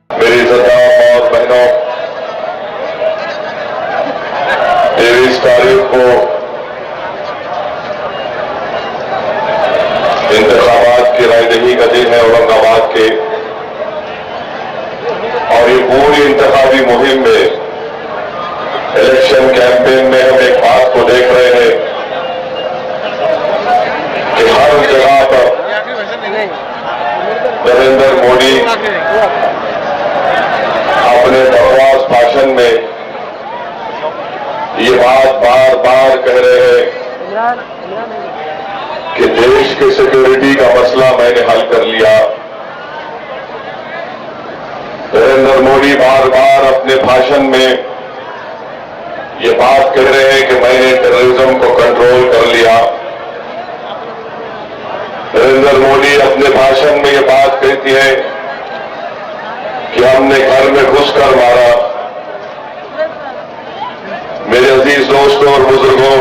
मेरी सरदारों और बहनों, 23 तारीख को इंतखाबात की रायदही का दिन है औरंगाबाद के, और ये पूरी इंतखाबी मुहिम में, इलेक्शन कैंपेन में हम एक बात को देख रहे हैं कि हर जगह पर नरेंद्र मोदी अपने बकवास भाषण में ये बात बार बार कह रहे हैं कि देश के सिक्योरिटी का मसला मैंने हल कर लिया। नरेंद्र मोदी बार बार अपने भाषण में ये बात कह रहे हैं कि मैंने टेररिज्म को कंट्रोल कर लिया। नरेंद्र मोदी अपने भाषण में ये बात कहती है कि हमने घर में घुसकर मारा। मेरे अजीज दोस्तों और बुजुर्गों,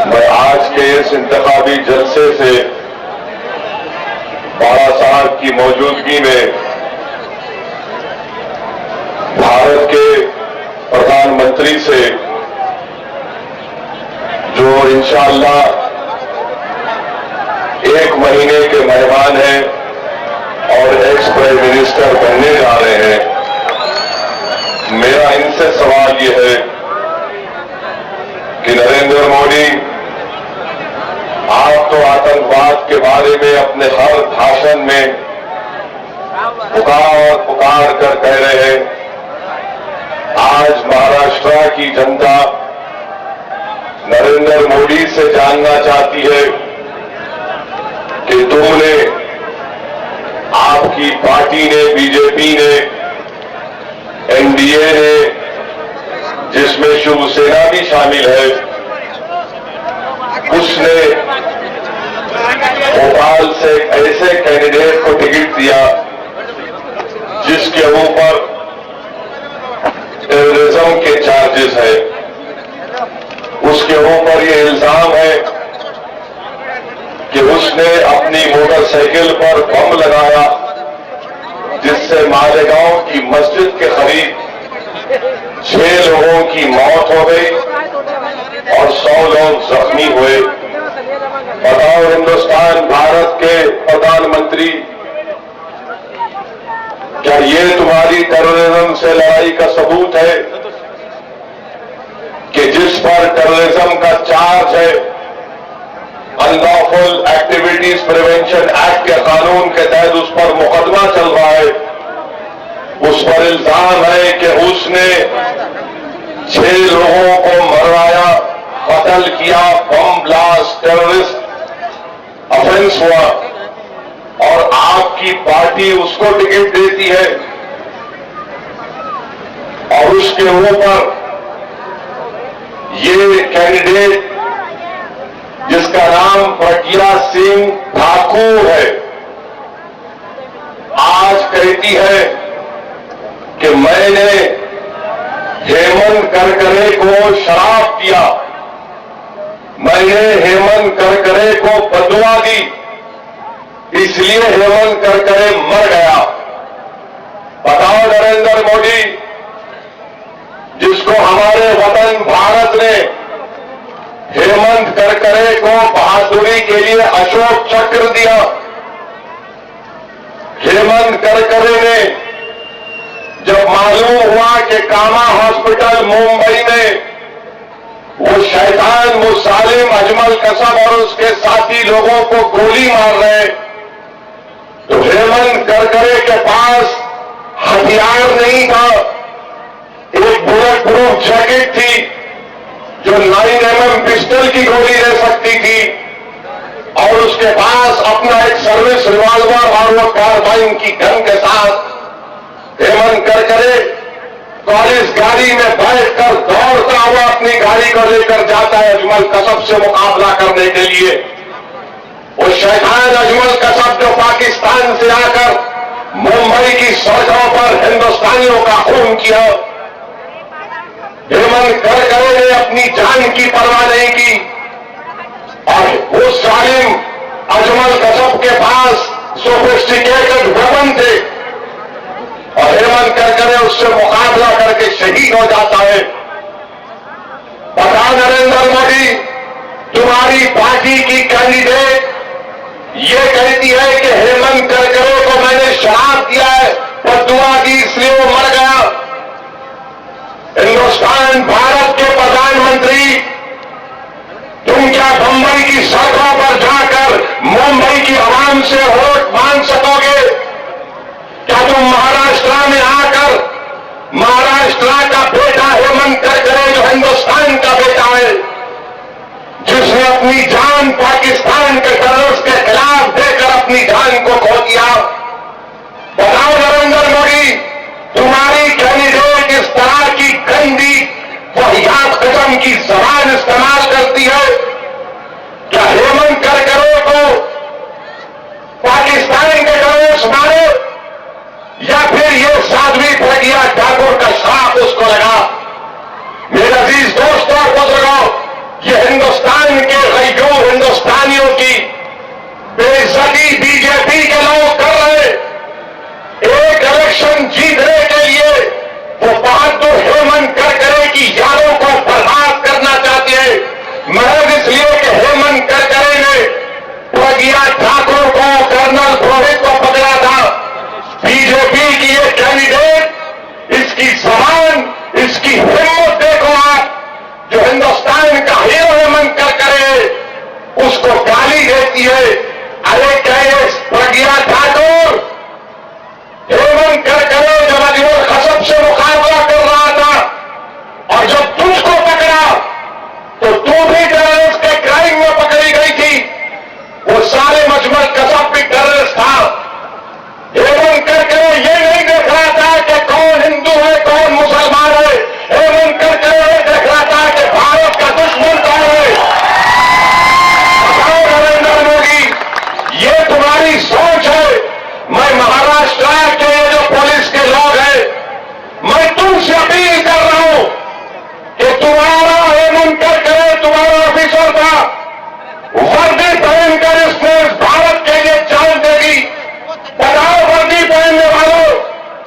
मैं आज के इस इंतखाबी जलसे से बाला साहब की मौजूदगी में भारत के प्रधानमंत्री से, जो इंशाअल्लाह 1 महीने के मेहमान हैं और एक्स प्राइम मिनिस्टर बनने जा रहे हैं, मेरा इनसे सवाल ये है कि नरेंद्र मोदी, आप तो आतंकवाद के बारे में अपने हर भाषण में पुकार कर कह रहे हैं। आज महाराष्ट्र की जनता नरेंद्र मोदी से जानना चाहती है कि तुमने, आपकी पार्टी ने, बीजेपी ने, एनडीए ने, जिसमें शिवसेना भी शामिल है, उसने भोपाल से एक ऐसे कैंडिडेट को टिकट दिया जिसके ऊपर टेररिज्म के चार्जेस है। उसके ऊपर ये इल्जाम है कि उसने अपनी मोटरसाइकिल पर बम लगाया, जिससे मालेगांव की मस्जिद के करीब 6 लोगों की मौत हो गई और 100 लोग जख्मी हुए। बताओ हिंदुस्तान, भारत के प्रधानमंत्री, क्या ये तुम्हारी टेररिज्म से लड़ाई का सबूत है कि जिस पर टेररिज्म का चार्ज है, अनलॉफुल एक्टिविटीज प्रिवेंशन एक्ट के कानून के तहत उस पर मुकदमा चल रहा है, उस पर इल्जाम है कि उसने 6 लोगों को मरवाया, कत्ल किया, बम ब्लास्ट, टेररिस्ट ऑफेंस हुआ, और आपकी पार्टी उसको टिकट देती है और उसके ऊपर ये कैंडिडेट जिसका नाम प्रज्ञा सिंह ठाकुर है, आज कहती है कि मैंने हेमंत करकरे को शराब दिया, मैंने हेमंत करकरे को बदुआ दी, इसलिए हेमंत करकरे मर गया। बताओ नरेंद्र मोदी, जिसको हमारे वतन भारत ने हेमंत करकरे को बहादुरी के लिए अशोक चक्र दिया, हेमंत करकरे ने जब मालूम हुआ कि कामा हॉस्पिटल मुंबई में वो शैतान मुसालिम अजमल कसब और उसके साथी लोगों को गोली मार रहे, तो हेमंत करकरे के पास हथियार नहीं था, एक बुलेट प्रूफ जैकेट थी जो 9mm पिस्टल की गोली ले सकती थी, और उसके पास अपना एक सर्विस रिवॉल्वर और वो कार्बाइन की गन के साथ हेमंत करकरे कॉलेज गाड़ी में बैठकर दौड़ता हुआ अपनी गाड़ी को लेकर जाता है अजमल कसब से मुकाबला करने के लिए। वो शैतान अजमल कसब जो पाकिस्तान से आकर मुंबई की सड़कों पर हिंदुस्तानियों का खून किया, हेमंत करकरे ने अपनी जान की परवाह नहीं की, और वो जालिम के पास सोफिस्टिकेटेड वेपन थे और हेमंत करकरे उससे मुकाबला करके शहीद हो जाता है। प्रधान नरेंद्र मोदी, तुम्हारी पार्टी की कैंडिडेट ये कहती है कि हेमंत करकरे को मैंने शराब दिया है और दुआ दी इसलिए वो मर गया। हिंदुस्तान भारत के प्रधानमंत्री, तुम क्या बंबई की सड़कों पर जाकर मुंबई की आवाम से वोट मांग सकोगे? क्या तुम महाराष्ट्र में आकर महाराष्ट्र का बेटा हेमंत करकरे जो हिंदुस्तान का बेटा है, जिसने अपनी जान पाकिस्तान के टेररिस्ट के खिलाफ देकर अपनी जान को खो दिया, बताओ नरेंद्र मोदी, तुम्हारी कैंडिडेट इस तरह की गंदी वाहियात किस्म की जबान इस्तेमाल करती है? क्या हेमंत करकरे को पाकिस्तान के टेररिस्ट मारे या फिर ये साध्वी प्रज्ञा ठाकुर का श्राप उसको लगा? मेरे अजीज दोस्तों और बुजुर्गों, ये हिंदुस्तान के गैर हिंदुस्तानियों की बेइज्जती बीजेपी के लोग कर रहे। एक इलेक्शन जीतने के लिए वो बहादुर हेमंत करकरे की यादों को बर्बाद करना चाहते हैं, महज इसलिए कि हेमंत करकरे ने प्रज्ञा ठाकुर को, कर्नल पुरोहित को पकड़ा था। बीजेपी की ये कैंडिडेट, इसकी जबान, इसकी हिम्मत देखो आप, जो हिंदुस्तान का हीरो हेमंत करकरे उसको गाली देती है। अरे कहे प्रज्ञा ठाकुर, हेमंत करकरे जब अजमल खसब से मुकाबला कर रहा था और जब तुझको पकड़ा तो तू भी टेररिस्ट के क्राइम में पकड़ी गई थी। वो सारे मजमल कसब भी टेररिस्ट था। हेमंत करकरे ये नहीं देख रहा था कि कौन हिंदू है कौन मुसलमान है। हेमंत करकरे ये देख रहा था कि भारत का दुश्मन कौन है। बताओ नरेंद्र मोदी, ये तुम्हारी सोच है। मैं महाराष्ट्र के ये जो पुलिस के लोग हैं, मैं तुमसे अपील कर रहा हूं कि तुम्हारा हेमंत करकरे तुम्हारा ऑफिसर था, वर्दी पहनकर इसने भारत के लिए जान दे दी। बताओ वर्दी पहनने वालों,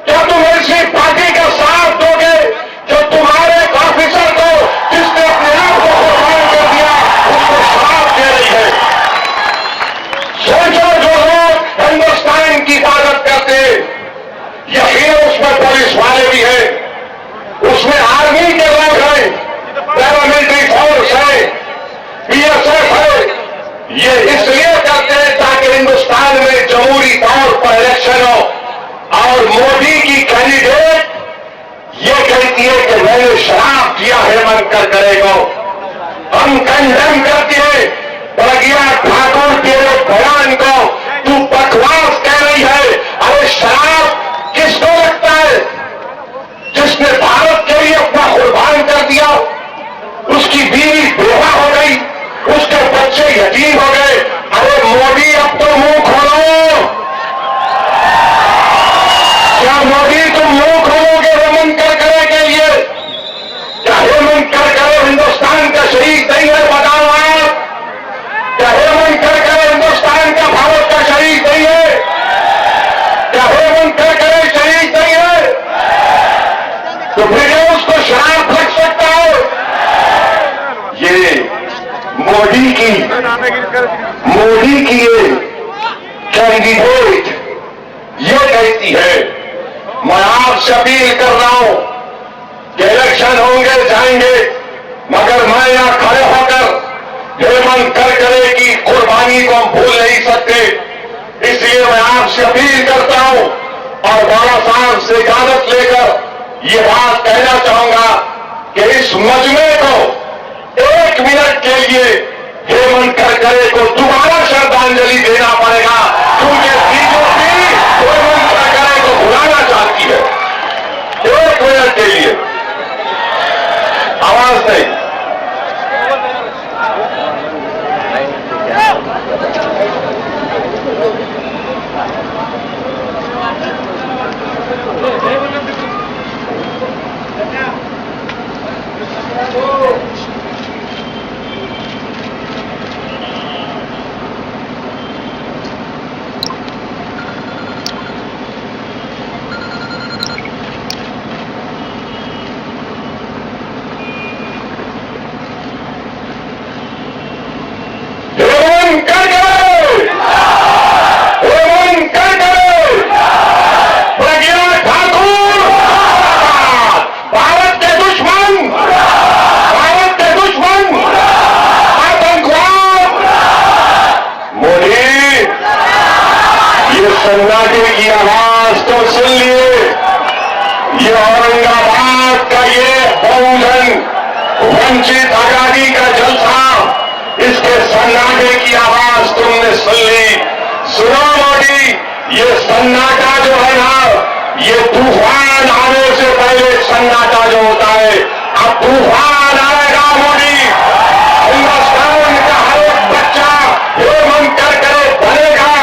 क्या तुम ऐसी पार्टी का साथ दोगे जो तुम्हारे ऑफिसर को, जिसने अपने आप को कुर्बान कर दिया, उसको शराब दे रही है? सोचो, जो लोग हिंदुस्तान की हिफाजत करते, यकीन उसमें पुलिस वाले भी हैं, उसमें आर्मी के लोग हैं, पैरामिलिट्री फोर्स है, बीएसएफ है। ये इसलिए करते हैं ताकि हिंदुस्तान में जमहूरी तौर पर इलेक्शन हो। और मोदी की कैंडिडेट ये कहती है कि मैंने शराब दिया हेमंत करकरे को। हम कंडेम करते हैं प्रज्ञा ठाकुर के बयान को। तू बकवास कह रही है। अरे शराब किसको लगता है? जिसने भारत के लिए अपना कुर्बान कर दिया, उसकी बीवी बेवा हो गई, उसके बच्चे यतीम हो गए। अरे मोदी, अब तो मुंह खोलो। क्या मोदी तुम मुंह खोलोगे हेमंत करकरे के लिए? क्या हेमंत करकरे हिंदुस्तान का शहीद नहीं है? बताओ आप, क्या हेमंत करकरे हिंदुस्तान का, भारत का शहीद नहीं है? क्या हेमंत करकरे शहीद नहीं है? तो फिर उसको शराब लग सकता है? ये मोदी की ये कैंडिडेट ये कहती है। मैं आपसे अपील कर रहा हूं कि इलेक्शन होंगे जाएंगे, मगर मैं यहां खड़े होकर हेमंत करकरे की कुर्बानी को हम भूल नहीं सकते। इसलिए मैं आपसे अपील करता हूं और बाबा साहब से इजाजत लेकर ये बात कहना चाहूंगा कि इस मजमे को 1 मिनट के लिए हेमंत करकरे को दोबारा श्रद्धांजलि देना पड़ेगा, क्योंकि बीजेपी हेमंत करकरे को भुलाना चाहती है। 1 मिनट के लिए आवाज नहीं। सन्नाटे की आवाज तो सुन लिए। ये औरंगाबाद का ये बहुजन वंचित आजादी का जलसा, इसके सन्नाटे की आवाज तुमने सुन ली। सुनो मोदी, ये सन्नाटा जो है ना, ये तूफान आने से पहले सन्नाटा जो होता है, अब तूफान आएगा मोदी। हिंदुस्तान का हर एक बच्चा ये मन कर बनेगा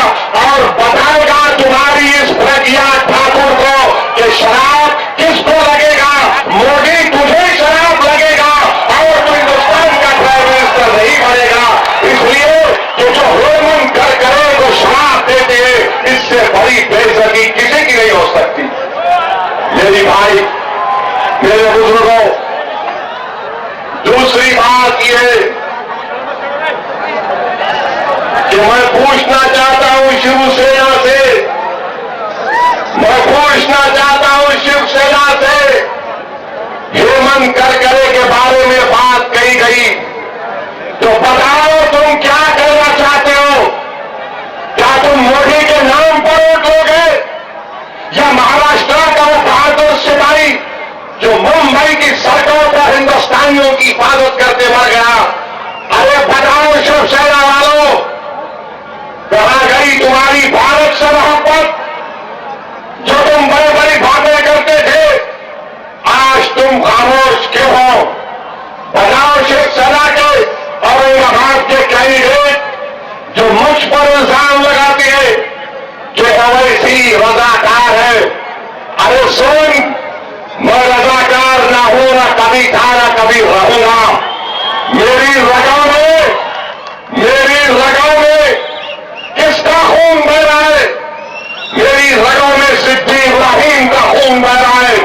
और बताएगा तुम्हारी इस प्रज्ञा ठाकुर को कि शराब किसको लगेगा। मोदी, तुझे शराब लगेगा और तू हिंदुस्तान का प्राइम मिनिस्टर नहीं बनेगा। इसलिए कि जो रोमन करे वो शराब देते हैं, इससे बड़ी बेइज्जती किसी की नहीं हो सकती। मेरी भाई, मेरे बुजुर्गों, दूसरी बात यह कि मैं पूछना चाहता हूं शिवसेना से, मैं पूछना चाहता हूं शिवसेना से, हेमंत करकरे के बारे में बात कही गई तो बताओ तुम क्या करना चाहते हो? क्या तुम मोदी के नाम पर वोट लोगे या महाराष्ट्र का वो बहादुर सिपाही जो मुंबई की सड़कों पर हिंदुस्तानियों की हिफाजत करते मर गया? अरे बताओ शिवसेना वालों, कहां गई तुम्हारी भारत से मोहब्बत? जो तुम बड़ी बड़ी बातें करते थे, आज तुम खामोश क्यों हो? बताओ शिवसेना के औरंगाबाद के कैंडिडेट जो मुझ पर इल्जाम लगाते हैं कि ओवैसी रजाकार है। अरे सुन, मैं रजाकार ना हूं, ना कभी था, ना कभी रहूंगा। मेरी रगों में किसका खून बह रहा है? मेरी रगों में सिद्दी इब्राहिम का खून बह रहा है।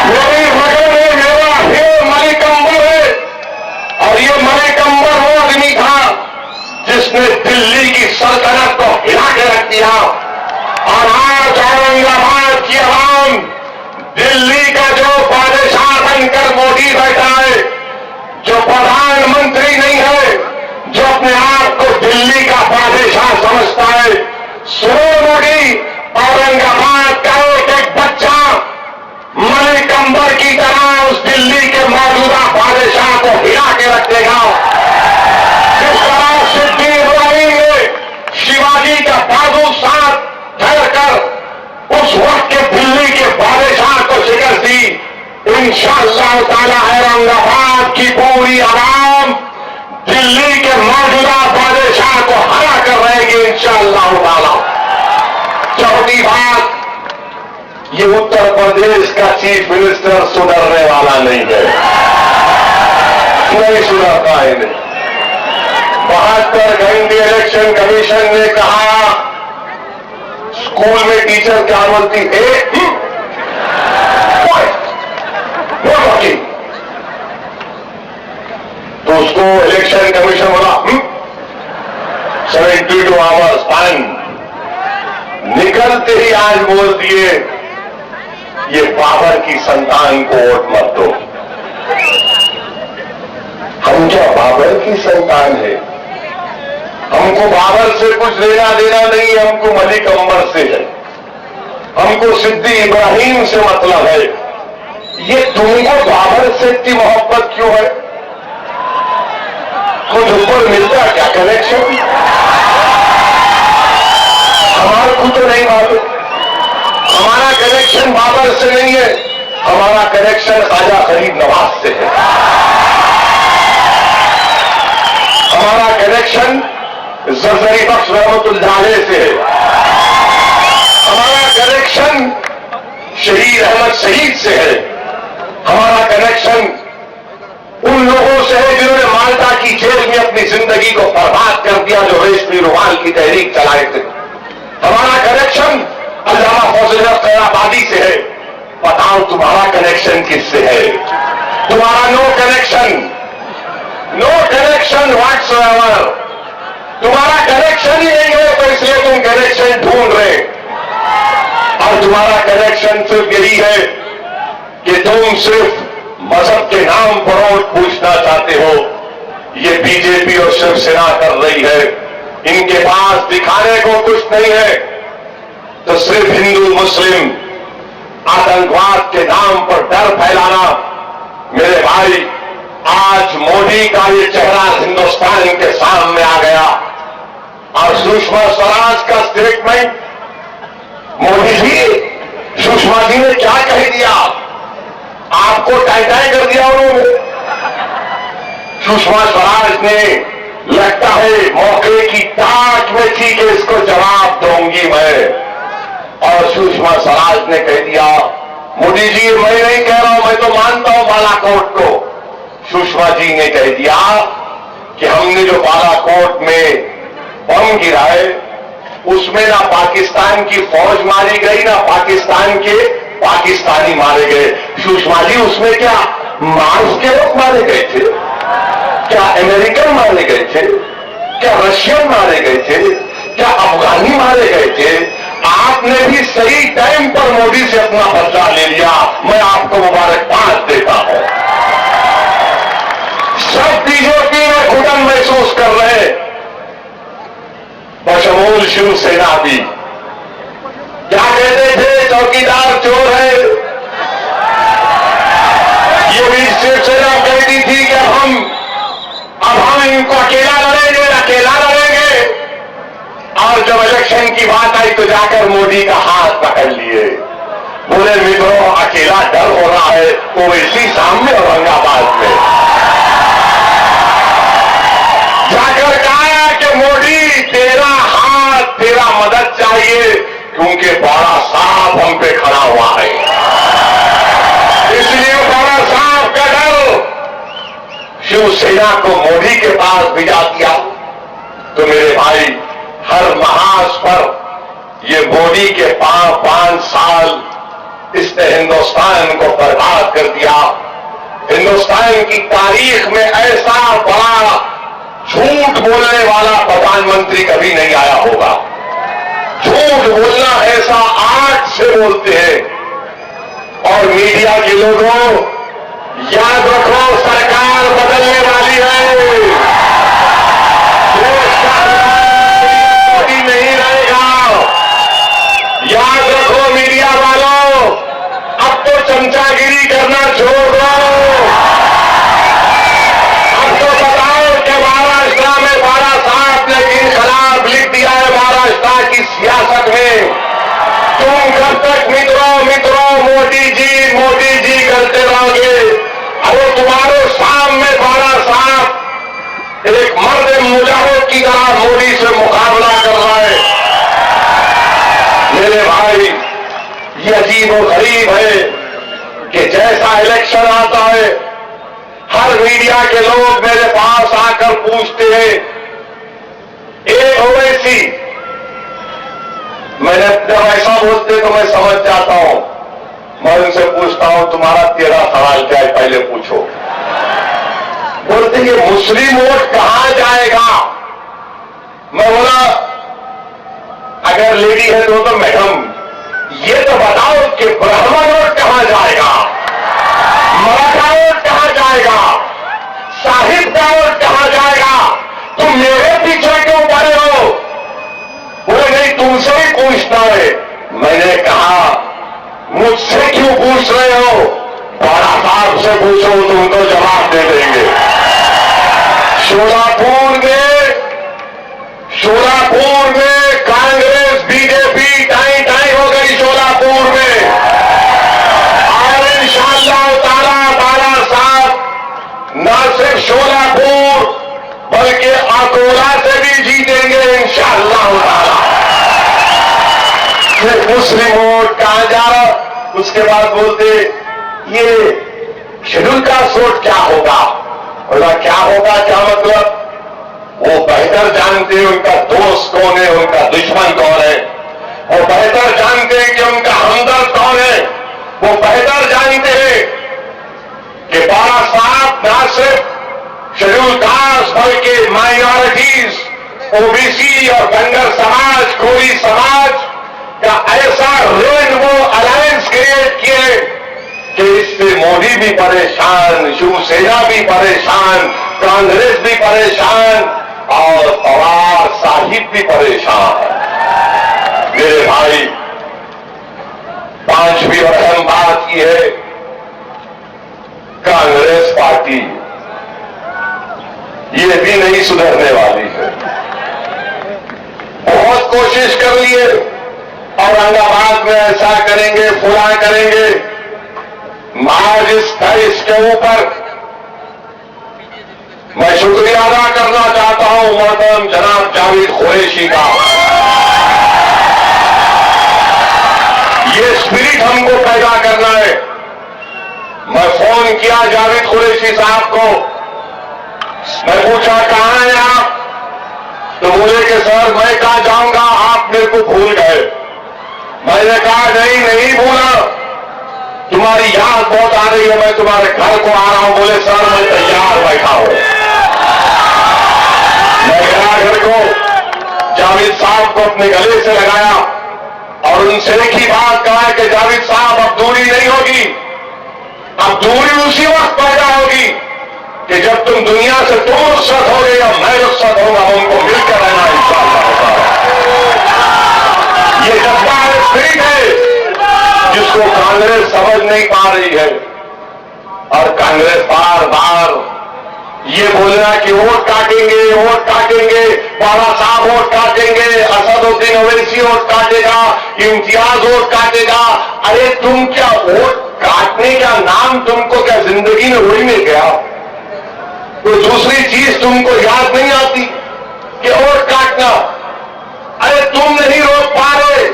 मेरी रगों में मेरा हीर मलिक अंबर है, और ये मलिक अंबर वो आदमी था जिसने दिल्ली की सल्तनत को हिला के रख दिया। और आज औरंगाबाद की आवाम दिल्ली का जो बादशाह बनकर मोदी बैठा है, जो प्रधानमंत्री नहीं है, जो अपने आप को दिल्ली का बादशाह समझता है, सुनो मोदी, औरंगाबाद का एक बच्चा मलिक अंबर की तरह उस दिल्ली के मौजूदा बादशाह को हिला के रख देगा। जिस तरह सिद्दी इब्राहिम ने शिवाजी का बाजू साथ धरकर उस वक्त के दिल्ली के बादशाह को शिकस्त दी, इंशाअल्लाह ताला औरंगाबाद की पूरी आवाम दिल्ली के मौजूदा बादशाह को हरा कर रहेगी इंशाअल्लाह ताला। चौथी बात, ये उत्तर प्रदेश का चीफ मिनिस्टर सुधरने वाला नहीं है, नहीं सुधरता है। नहीं, 72 घंटे इलेक्शन कमीशन ने कहा स्कूल में टीचर क्या बोलती है, तो उसको इलेक्शन कमीशन बोला 72 आवर्स टाइम। निकलते ही आज बोल दिए ये बाबर की संतान को वोट मत दो। हम क्या बाबर की संतान है? हमको बाबर से कुछ लेना देना नहीं, हमको मलिक अंबर से है, हमको सिद्दी इब्राहिम से मतलब है। ये तुमको बाबर से इतनी मोहब्बत क्यों है? कुछ ऊपर मिलता क्या कनेक्शन? हमारे को तो नहीं मालूम। हमारा कनेक्शन बाबर से नहीं है, हमारा कनेक्शन ख्वाजा फरीद नवाज से है। हमारा कनेक्शन जरजरी बख्श रहमतुल्लाह अलैह से है। हमारा कनेक्शन शहीद अहमद शहीद से है। हमारा कनेक्शन उन लोगों से है जिन्होंने माल्टा की जेल में अपनी जिंदगी को बर्बाद कर दिया, जो रेशमी रुमाल की तहरीक चलाए थे। हमारा कनेक्शन अल्लामा फौजल खैराबादी से है। बताओ तुम्हारा कनेक्शन किससे है? तुम्हारा नो कनेक्शन व्हाट्सएवर। तुम्हारा कनेक्शन ही नहीं है, तो इसलिए तुम कनेक्शन ढूंढ रहे। और तुम्हारा कनेक्शन सिर्फ यही है कि तुम सिर्फ मजहब के नाम पर वोट पूछना चाहते हो। ये बीजेपी और शिवसेना कर रही है। इनके पास दिखाने को कुछ नहीं है, तो सिर्फ हिंदू मुस्लिम आतंकवाद के नाम पर डर फैलाना। मेरे भाई, आज मोदी का ये चेहरा हिंदुस्तान के सामने आ गया और सुषमा स्वराज का स्टेटमेंट, मोदी जी, सुषमा जी ने क्या कह दिया, आपको टाई कर दिया उन्होंने। सुषमा स्वराज ने लगता है मौके की ताक में थी कि इसको जवाब दूंगी मैं, और सुषमा स्वराज ने कह दिया, मोदी जी मैं नहीं कह रहा हूं, मैं तो मानता हूं बालाकोट को। सुषमा जी ने कह दिया कि हमने जो बालाकोट में बम गिराए उसमें ना पाकिस्तान की फौज मारी गई, ना पाकिस्तान के पाकिस्तानी मारे गए। सुषमा जी, उसमें क्या मार्स के लोग मारे गए थे? क्या अमेरिकन मारे गए थे? क्या रशियन मारे गए थे? क्या अफगानी मारे गए थे? आपने भी सही टाइम पर मोदी से अपना बदला ले लिया, मैं आपको मुबारकबाद देता हूं। सब बीजेपी में घुटन महसूस कर रहे, बशमूल शिवसेना भी। क्या कहते थे, चौकीदार चोर है, ये भी शिवसेना कहती थी कि अब हम इनको अकेला लड़ेंगे, और जब इलेक्शन की बात आई तो जाकर मोदी का हाथ पकड़ लिए, बोले मित्रों अकेला डर हो रहा है, ओवैसी सामने औरंगाबाद में जाकर कहा कि मोदी तेरा हाथ, तेरा मदद चाहिए, क्योंकि बड़ा सांप हम पे खड़ा हुआ है, इसलिए बड़ा सांप का डर शिवसेना को मोदी के पास भिजा दिया। तो मेरे भाई, हर महाज पर ये मोदी के 5 साल इसने हिंदुस्तान को बर्बाद कर दिया। हिंदुस्तान की तारीख में ऐसा बड़ा झूठ बोलने वाला प्रधानमंत्री कभी नहीं आया होगा। झूठ बोलना ऐसा आग से बोलते हैं। और मीडिया के लोगों, याद रखो, सरकार बदलने वाली है, देश का मोदी नहीं रहेगा। याद रखो मीडिया वालों, अब तो चमचागिरी करना छोड़ दो। अब तो बताओ कि महाराष्ट्र में 12 साहब ने इनकलाब लिख दिया है महाराष्ट्र की सियासत में। तुम कब तक मित्रों मोदी जी करते रहोगे? अरे तुम्हारे सामने 12 साहब एक मर्द मुजाहिद की तरह मोदी से मुकाबला कर रहा है। मेरे भाई, ये अजीब और गरीब है कि जैसा इलेक्शन आता है, हर मीडिया के लोग मेरे पास आकर पूछते हैं, ए ओवैसी, मैंने जब ऐसा बोलते तो मैं समझ जाता हूं। मैं उनसे पूछता हूं, तुम्हारा 13 सवाल क्या है, पहले पूछो। बोलते ये मुस्लिम वोट कहां जाएगा? मैं बोला, अगर लेडी है तो मैडम ये तो बताओ कि ब्राह्मण वोट कहां जाएगा, मराठा वोट कहां जाएगा, साहिब का वोट कहां जाएगा? तुम मेरे पीछे क्यों पड़े हो? बोले नहीं, तुमसे ही पूछना है। मैंने कहा, मुझसे क्यों पूछ रहे हो? बड़ा साहब से पूछो, तुमको जवाब दे देंगे। शोलापुर में कांग्रेस बीजेपी टाई हो गई शोलापुर में, और इंशाअल्लाह ताला 12 साहब न सिर्फ शोलापुर बल्कि अकोला से भी जीतेंगे इंशाअल्लाह ताला। फिर मुस्लिम वोट कहां जा रहा? उसके बाद बोलते ये शेड्यूल कास्ट वोट क्या होगा? बोला क्या होगा, क्या मतलब? वो बेहतर जानते हैं उनका दोस्त कौन है, उनका दुश्मन कौन है। वो बेहतर जानते हैं कि उनका हमदर्द कौन है। वो बेहतर जानते हैं कि 12 साहब ना सिर्फ शेड्यूल कास्ट बल्कि माइनॉरिटीज, ओबीसी और बंगर समाज, कोई समाज का ऐसा रेनबो अलायंस क्रिएट किए कि इससे मोदी भी परेशान, शिवसेना भी परेशान, कांग्रेस भी परेशान और पवार साहिब तौहीद भी परेशान है। मेरे भाई, पांचवी और अहम बात यह है, कांग्रेस पार्टी ये भी नहीं सुधरने वाली है। बहुत कोशिश कर लिए, औरंगाबाद में ऐसा करेंगे, फुला करेंगे। आज इसके ऊपर मैं शुक्रिया अदा करना चाहता हूं मोहतरम जनाब जावेद कुरैशी का। ये स्पिरिट हमको पैदा करना है। मैं फोन किया जावेद कुरैशी साहब को, मैं पूछा कहां हैं आप, तो बोले कि सर मैं कहां जाऊंगा, आप मेरे को भूल गए। मैंने कहा नहीं भूला, तुम्हारी याद बहुत आ रही है, मैं तुम्हारे घर को आ रहा हूं। बोले सर मैं तैयार बैठा हूं। मैं गया घर को, जावेद साहब को अपने गले से लगाया और उनसे एक ही बात कहा कि जावेद साहब अब दूरी नहीं होगी, अब दूरी उसी वक्त पैदा होगी कि जब तुम दुनिया से तुम रुखसत होगे या मैं रुखसत होगा, उनको मिलकर रहना इंशाअल्लाह। ये जज्बा है, स्पिरिट है जिसको कांग्रेस समझ नहीं पा रही है। और कांग्रेस बार बार ये बोलना कि वोट काटेंगे, बाबा साहब वोट काटेंगे, असदुद्दीन ओवैसी वोट काटेगा, इम्तियाज वोट काटेगा। अरे तुम क्या वोट काटने का नाम तुमको क्या जिंदगी में वही नहीं गया? कोई दूसरी चीज तुमको याद नहीं आती कि वोट काटना? अरे तुम नहीं रोक पा रहे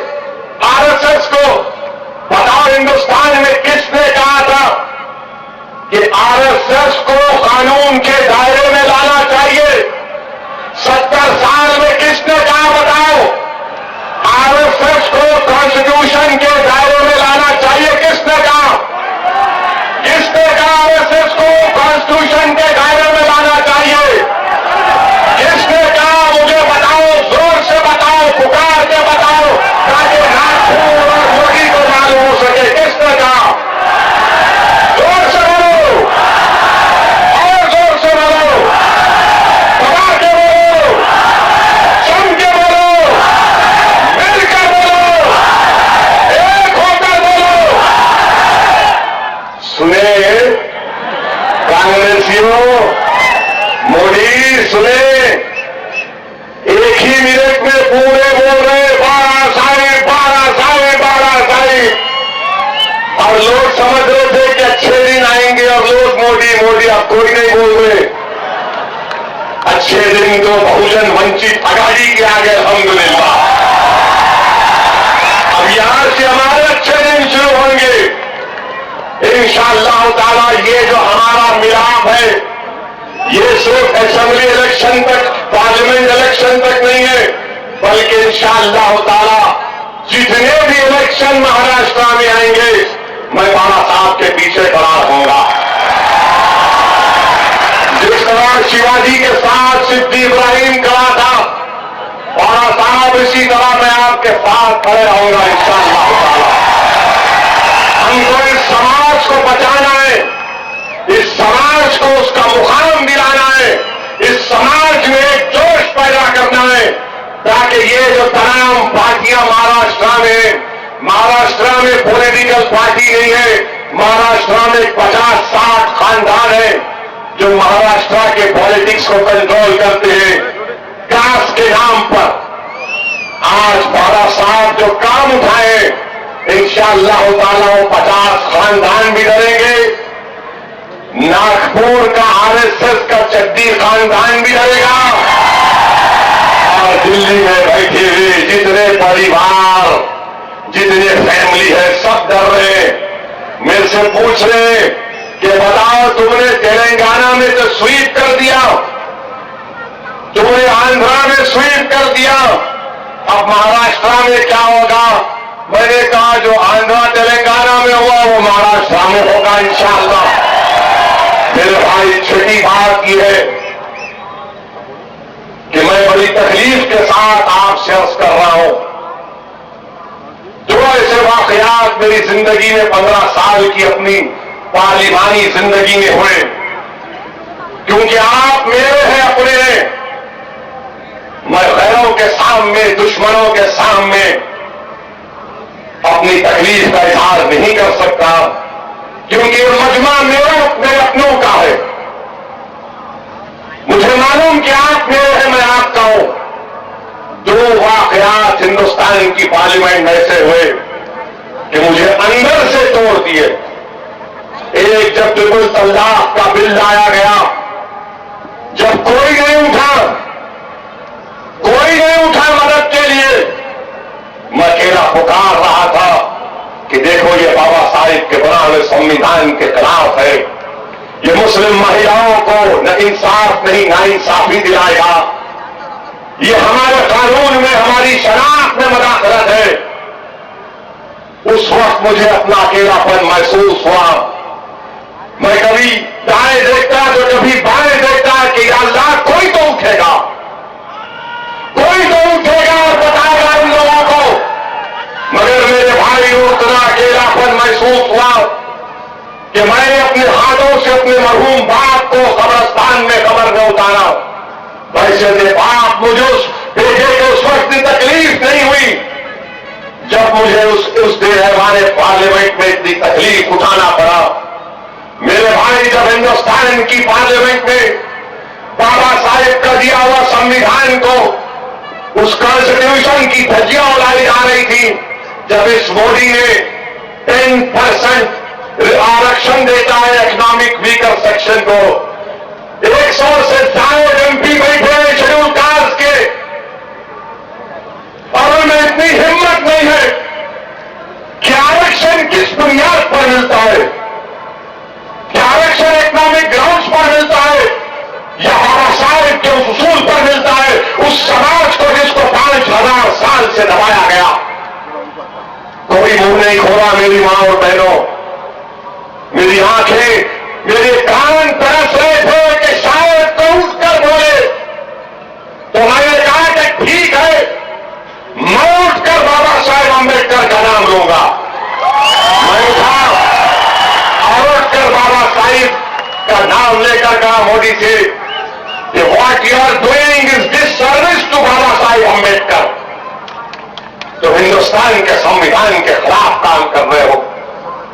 आरएसएस को। बताओ हिंदुस्तान में किसने कहा था कि आरएसएस को कानून के दायरे में लाना चाहिए? 70 साल में किसने कहा बताओ? आरएसएस को कॉन्स्टिट्यूशन के दायरे में लाना चाहिए, किसने कहा? किसने कहा आरएसएस को कॉन्स्टिट्यूशन के दायरे में लाना चाहिए? किसने कहा? मुझे बताओ, जोर से बताओ, पुकार के बताओ, ताकि नागपुर और मोदी को मालूम हो सके। किसने कहा? जोर से बोलो, और जोर से बोलो, दबा के बोलो, जम के बोलो, मिलकर बोलो, एक होकर बोलो। सुने कांग्रेसियों, मोदी सुने, एक ही मिनट में पूरे बोल रहे 12 साहिब, 12 साहिब, 12 साहिब। और लोग समझ रहे थे कि अच्छे दिन आएंगे और लोग मोदी मोदी, अब कोई नहीं बोल रहे। अच्छे दिन तो बहुजन वंचित आघाड़ी के आगे अल्हम्दुलिल्लाह। अब यहां से हमारे अच्छे दिन शुरू होंगे इंशाअल्लाह ताला। ये जो हमारा मिलाप है, ये सिर्फ असेंबली इलेक्शन तक, पार्लियामेंट इलेक्शन तक नहीं है, बल्कि इंशाअल्लाह ताला जितने भी इलेक्शन महाराष्ट्र में आएंगे, मैं बाबा साहब के पीछे खड़ा रहूंगा। जिस तरह शिवाजी के साथ सिद्दी इब्राहिम खड़ा था, बाबा साहब इसी तरह मैं आपके साथ खड़े रहूंगा इंशाअल्लाह ताला। हमको इस समाज को बचाना है, इस समाज को उसका मुकाम दिलाना है, इस समाज में एक जोश पैदा करना है, ताकि ये जो तमाम पार्टियां महाराष्ट्र में पॉलिटिकल पार्टी नहीं है, महाराष्ट्र में 50-60 खानदान है जो महाराष्ट्र के पॉलिटिक्स को कंट्रोल करते हैं कास्ट के नाम पर। आज बाबा साहब जो काम उठाए, इंशाअल्लाह ताला वो 50 खानदान भी डरेंगे, नागपुर का आरएसएस का चड्डी खानदान भी डरेगा, और दिल्ली में बैठे हुए जितने परिवार, जितने फैमिली है, सब डर रहे। मेरे से पूछ रहे कि बताओ, तुमने तेलंगाना में तो स्वीप कर दिया, तुमने आंध्रा में स्वीप कर दिया, अब महाराष्ट्र में क्या होगा? मैंने कहा जो आंध्रा तेलंगाना में हुआ वो महाराष्ट्र में होगा इंशाअल्लाह। मेरे भाई, छोटी बात यह है कि मैं बड़ी तकलीफ के साथ आपसे अर्ज कर रहा हूं। जो ऐसे वाकयात मेरी जिंदगी में 15 साल की अपनी पार्लिमानी जिंदगी में हुए, क्योंकि आप मेरे हैं, अपने हैं, मैं गैरों के सामने, दुश्मनों के सामने अपनी तकलीफ का इजहार नहीं कर सकता, क्योंकि ये मजमा मेरे अपनों का है। मुझे मालूम कि आप मेरे हैं, मैं आपका हूं। दो वाकयात हिंदुस्तान की पार्लियामेंट में ऐसे हुए कि मुझे अंदर से तोड़ दिए। एक, जब ट्रिपल तलाक का बिल लाया गया, जब कोई नहीं उठा मदद के लिए, मैं अकेला पुकार रहा था कि देखो ये बाबा साहिब के बना हुए संविधान के खिलाफ है, ये मुस्लिम महिलाओं को न इंसाफ नहीं नाइंसाफी दिलाएगा, ये हमारे कानून में, हमारी शनाख्त में मदाखलत है। उस वक्त मुझे अपना अकेलापन महसूस हुआ। मैं कभी दाएं देखता तो कभी बाएं देखता कि या अल्लाह कोई तो उठेगा और बताएगा उन लोगों को। मगर मेरे भाई उतना अकेलापन महसूस हुआ कि मैंने अपने हाथों से अपने मरहूम बाप को कब्रिस्तान में कब्र में उतारा। वैसे थे बाप, मुझे उस बेटे को उस वक्त तकलीफ नहीं हुई जब मुझे उस दिन हमारे पार्लियामेंट में इतनी तकलीफ उठाना पड़ा। मेरे भाई, जब हिंदुस्तान की पार्लियामेंट में बाबा साहेब का दिया हुआ संविधान को, उस कॉन्स्टिट्यूशन की धज्जियां उड़ाई जा रही थी, जब इस मोदी ने 10% आरक्षण देता है इकोनॉमिक वीकर सेक्शन को, 100 से ज्यादा एमपी बैठे हैं शेड्यूल कास्ट के, और उनमें इतनी हिम्मत नहीं है कि आरक्षण किस बुनियाद पर मिलता है, कि आरक्षण इकोनॉमिक ग्राउंड्स पर मिलता है या बाबा साहेब के उस उसूल पर मिलता है, उस समाज को जिसको 5000 साल से दबाया गया। कोई मुंह नहीं खोला। मेरी मां और बहनों, मेरी आंखें, मेरे कान तरस रहे थे कि शायद तो उठकर बोले, तो मैंने कहा कि ठीक है, मैं उठकर बाबा साहेब अम्बेडकर का नाम लूंगा। मैं उठा और उठकर बाबा साहिब का नाम लेकर कहा मोदी से कि what you are doing is this service to Baba Saheb Ambedkar. तो हिंदुस्तान के संविधान के खिलाफ काम कर रहे हो।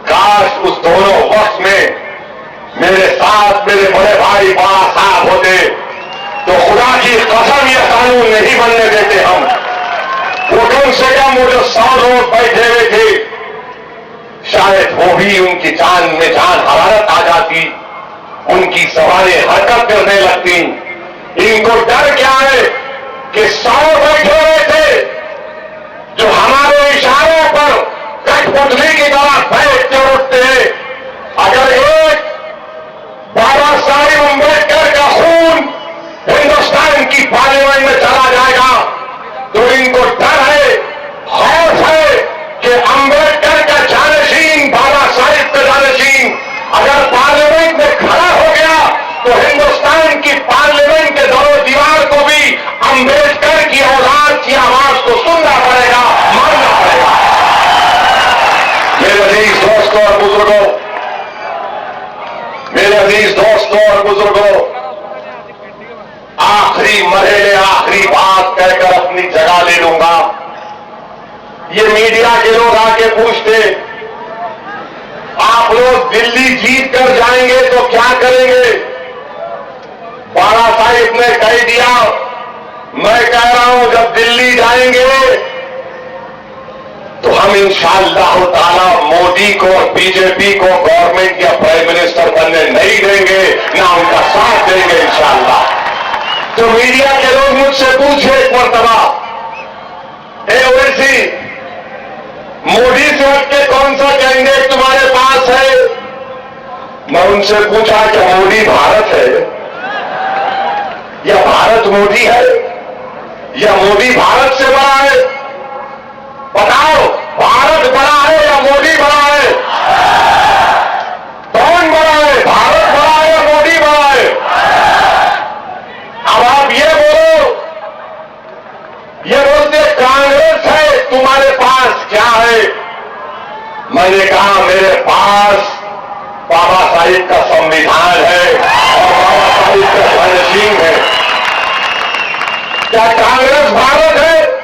काश उस दोनों वक्त में मेरे साथ मेरे बड़े भाई बाबा साहब होते, तो खुदा की कसम यह कानून नहीं बनने देते हम। वो कम से कम वो जो 100 लोग बैठे हुए थे, शायद वो भी उनकी जान में जान हरारत आ जाती, उनकी सवारें हरकत करने लगती। इनको डर क्या है कि 100 बैठे हुए थे जो हमारे इशारों पर कठपुतली की तरह बैठ के उठते हैं। अगर एक बाबा साहेब अम्बेडकर का खून हिंदुस्तान की पार्लियामेंट में चला जाएगा, तो इनको डर है, खौफ है कि अम्बेडकर का जानशीन, बाबा साहेब का जानशीन अगर पार्लियामेंट में खड़ा हो गया, तो हिंदुस्तान की पार्लियामेंट के दोनों दीवार को भी अम्बेडकर की औलाद की आवाज को सुनना पड़ेगा, मानना पड़ेगा। मेरे अजीज दोस्तों और बुजुर्गों, मेरे अजीज दोस्तों और बुजुर्गों, आखिरी मरहले, आखिरी बात कहकर अपनी जगह ले लूंगा। ये मीडिया के लोग आके पूछते, आप लोग दिल्ली जीत कर जाएंगे तो क्या करेंगे? बाबा साहिब ने कह दिया, मैं कह रहा हूं जब दिल्ली जाएंगे तो हम इंशाअल्लाह ताला मोदी को, बीजेपी को गवर्नमेंट या प्राइम मिनिस्टर बनने नहीं देंगे, ना उनका साथ देंगे इंशाअल्लाह। तो मीडिया के लोग मुझसे पूछे एक मरतबा, ओवैसी, मोदी से हटके कौन सा कैंडिडेट तुम्हारे पास है? मैं उनसे पूछा कि मोदी भारत है या भारत मोदी है या मोदी भारत से बड़ा है? बताओ, भारत बड़ा है या मोदी बड़ा है? कौन बड़ा है, भारत बड़ा है या मोदी बड़ा है? अब आप ये बोलो, ये बोलते कांग्रेस है, तुम्हारे पास क्या है? मैंने कहा मेरे पास बाबा साहिब का संविधान है और बाबा साहिब का जानशीन है। क्या कांग्रेस भारत है?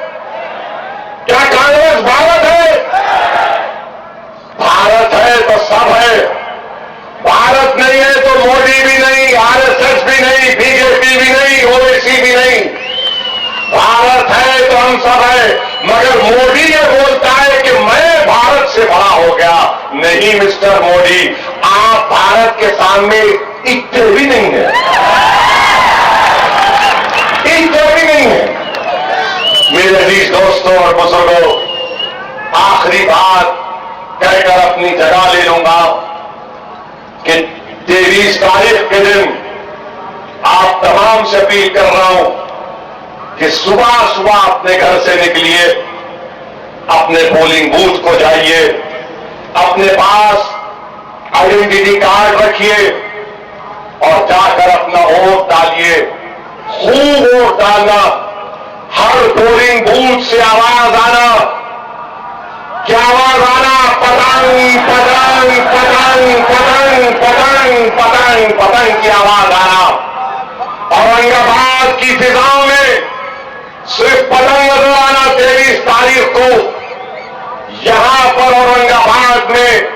हम सब है, मगर मोदी ये बोलता है कि मैं भारत से बड़ा हो गया। नहीं मिस्टर मोदी, आप भारत के सामने इतने भी नहीं है, इतने भी नहीं है। मेरे अजीज दोस्तों और बुजुर्गों, आखिरी बात कहकर अपनी जगह ले लूंगा कि 23 तारीख के दिन आप तमाम से अपील कर रहा हूं कि सुबह सुबह अपने घर से निकलिए, अपने पोलिंग बूथ को जाइए, अपने पास आइडेंटिटी कार्ड रखिए और जाकर अपना वोट डालिए। खूब वोट डालना, हर पोलिंग बूथ से आवाज आना, क्या आवाज आना, पतंग पतंग पतंग पतंग पतंग पतंग पतंग की आवाज आना। औरंगाबाद की फिजाओं में सिर्फ पतंग नजर आना 23 तारीख को। यहां पर औरंगाबाद में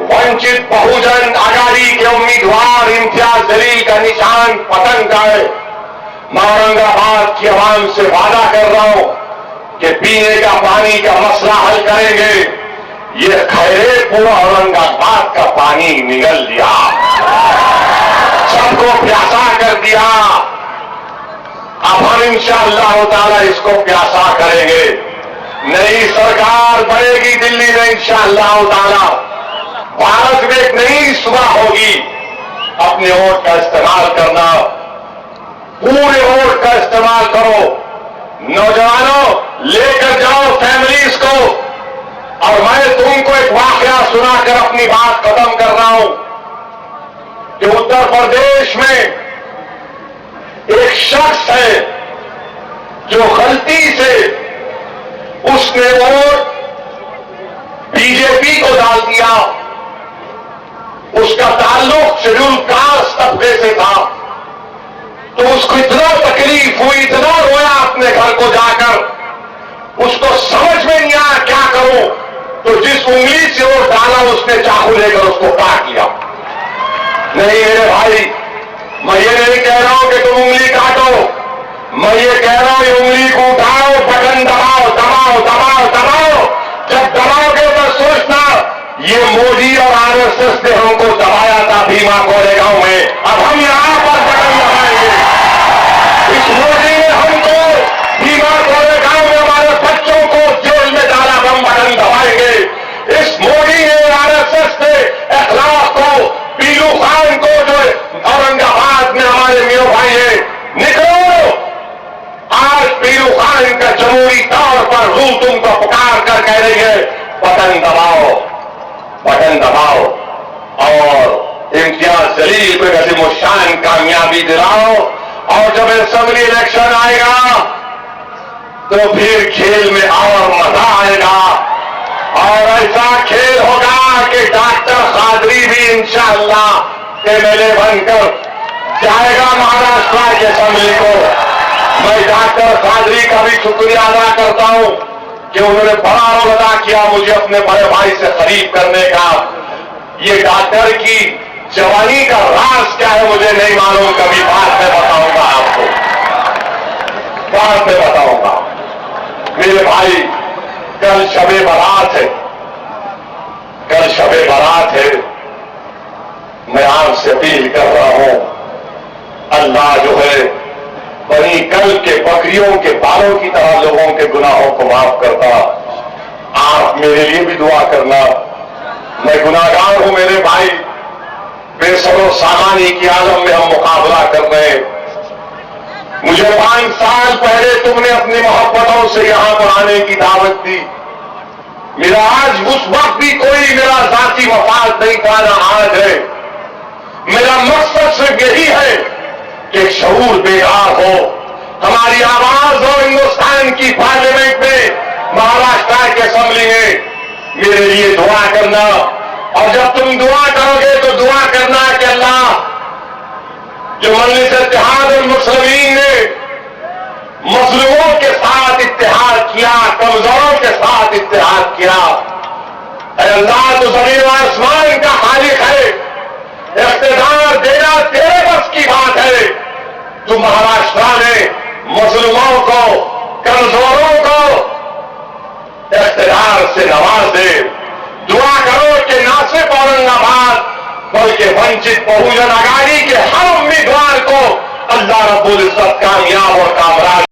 वंचित बहुजन आघाड़ी के उम्मीदवार इम्तियाज जलील का निशान पतंग का है। मैं औरंगाबाद की आवाम से वादा कर रहा हूं कि पीने का पानी का मसला हल करेंगे। ये खैरे पूरा औरंगाबाद का पानी निगल दिया, सबको प्यासा कर दिया। अब हम इंशाअल्लाह ताला इसको प्यासा करेंगे। नई सरकार बनेगी दिल्ली में इंशाअल्लाह ताला। भारत में एक नई सुबह होगी। अपने वोट का इस्तेमाल करना, पूरे वोट का इस्तेमाल करो। नौजवानों, लेकर जाओ फैमिलीज को। और मैं तुमको एक वाकया सुनाकर अपनी बात खत्म कर रहा हूं कि उत्तर प्रदेश में एक शख्स है जो गलती से उसने वोट बीजेपी को डाल दिया। उसका ताल्लुक शेड्यूल कास्ट तबके से था, तो उसको इतना तकलीफ हुई, इतना रोया अपने घर को जाकर। उसको समझ में नहीं आया क्या करूं, तो जिस उंगली से वो डाला उसने चाकू लेकर उसको काट लिया। नहीं मेरे भाई, मैं ये नहीं कह रहा हूं कि तुम उंगली काटो, मैं ये कह रहा हूं ये उंगली को उठाओ, बटन दबाओ दबाओ दबाओ दबाओ। जब दबाओगे तो सोचना ये मोदी और आरएसएस ने हमको दबाया था भीमा कोरेगांव में, अब हम यहां पर बटन दबाएंगे। इस मोदी ने हमको भीमा कोरेगांव में हमारे बच्चों को जेल में डाला, हम बटन दबाएंगे। इस मोदी ने आरएसएस ने अखलाक को, पीलू खान को जो औरंगाबाद में हमारे मियों भाई है, निकलो। आज पीलू खान का जमहूरी तौर पर रूह तुमको पुकार कर कह रही है बटन दबाओ, बटन दबाओ और इम्तियाज जलील को गज़ीमुश्शान कामयाबी दिलाओ। और जब असेंबली इलेक्शन आएगा तो फिर खेल में और मजा आएगा। और ऐसा खेल होगा कि डॉक्टर कादरी भी इंशाअल्लाह एमएलए बनकर जाएगा महाराष्ट्र की असेंबली को। मैं डॉक्टर कादरी का भी शुक्रिया अदा करता हूं कि उन्होंने बड़ा रोल अदा किया मुझे अपने बड़े भाई से करीब करने का। ये डॉक्टर की जवानी का राज क्या है मुझे नहीं मालूम, कभी बाद में बताऊंगा आपको, बाद में बताऊंगा। मेरे भाई, कल शबे बारात है, कल शबे बारात है। मैं आपसे अपील कर रहा हूं, अल्लाह जो है बनी कल के बकरियों के बालों की तरह लोगों के गुनाहों को माफ करता। आप मेरे लिए भी दुआ करना। मैं गुनाहगार हूं मेरे भाई, बेसरो सामानी की आलम में हम मुकाबला कर रहे हैं। मुझे 5 साल पहले तुमने अपनी मोहब्बतों से यहां पर आने की दावत दी। मेरा आज उस वक्त भी कोई मेरा जाती मफाद नहीं था, ना आज है। मेरा मकसद सिर्फ यही है कि शऊर बेदार हो, हमारी आवाज हो हिंदुस्तान की पार्लियामेंट में, महाराष्ट्र की असेंबली में। मेरे लिए दुआ करना, और जब तुम दुआ करोगे तो दुआ करना कि अल्लाह जो मजलिस इत्तेहादुल मुस्लिमीन ने मजलूमों के साथ इत्तेहाद किया, कमजोरों के साथ इत्तेहाद किया, अल्लाह तो जमीन व आसमान का खालिक है, इख्तिदार देना तेरे बस की बात है। तू महाराष्ट्र में मजलूमों को, कमजोरों को, प्यार से नवाज दे। दुआ करो कि ना सिर्फ औरंगाबाद बल्कि वंचित बहुजन आघाड़ी के हर उम्मीदवार को अल्लाह रब्बुल इज्जत कामयाब और कामराज